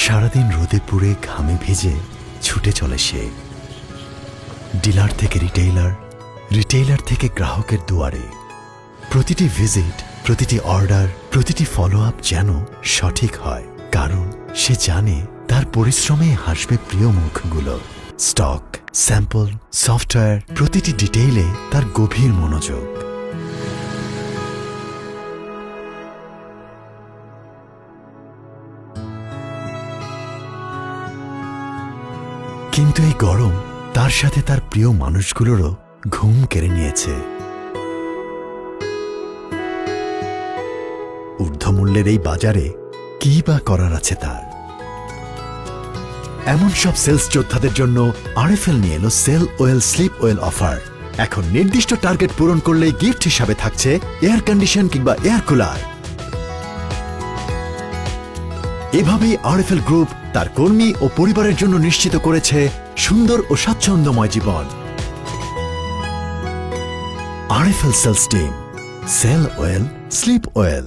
সারাদিন রোদে পুড়ে ঘামে ভিজে ছুটে চলে সে ডিলার থেকে রিটেইলার, রিটেইলার থেকে গ্রাহকের দুয়ারে। প্রতিটি ভিজিট, প্রতিটি অর্ডার, প্রতিটি ফলো আপ যেন সঠিক হয়, কারণ সে জানে তার পরিশ্রমে হাসবে প্রিয় মুখগুলো। স্টক, স্যাম্পল, সফটওয়্যার, প্রতিটি ডিটেইলে তার গভীর মনোযোগ। কিন্তু এই গরম তার সাথে তার প্রিয় মানুষগুলোরও ঘুম কেড়ে নিয়েছে। ঊর্ধ্বমূল্যের এই বাজারে কি বা করার আছে তার? এমন সব সেলস যোদ্ধাদের জন্য আরএফএল নিয়ে এলো sell well sleep well offer. এখন নির্দিষ্ট টার্গেট পূরণ করলে গিফট হিসাবে থাকছে এয়ার কন্ডিশন কিংবা এয়ার কুলার। এভাবেই আরএফএল গ্রুপ তার কর্মী ও পরিবারের জন্য নিশ্চিত করেছে সুন্দর ও স্বাচ্ছন্দ্যময় জীবন। RFL sales team, sell well, sleep well.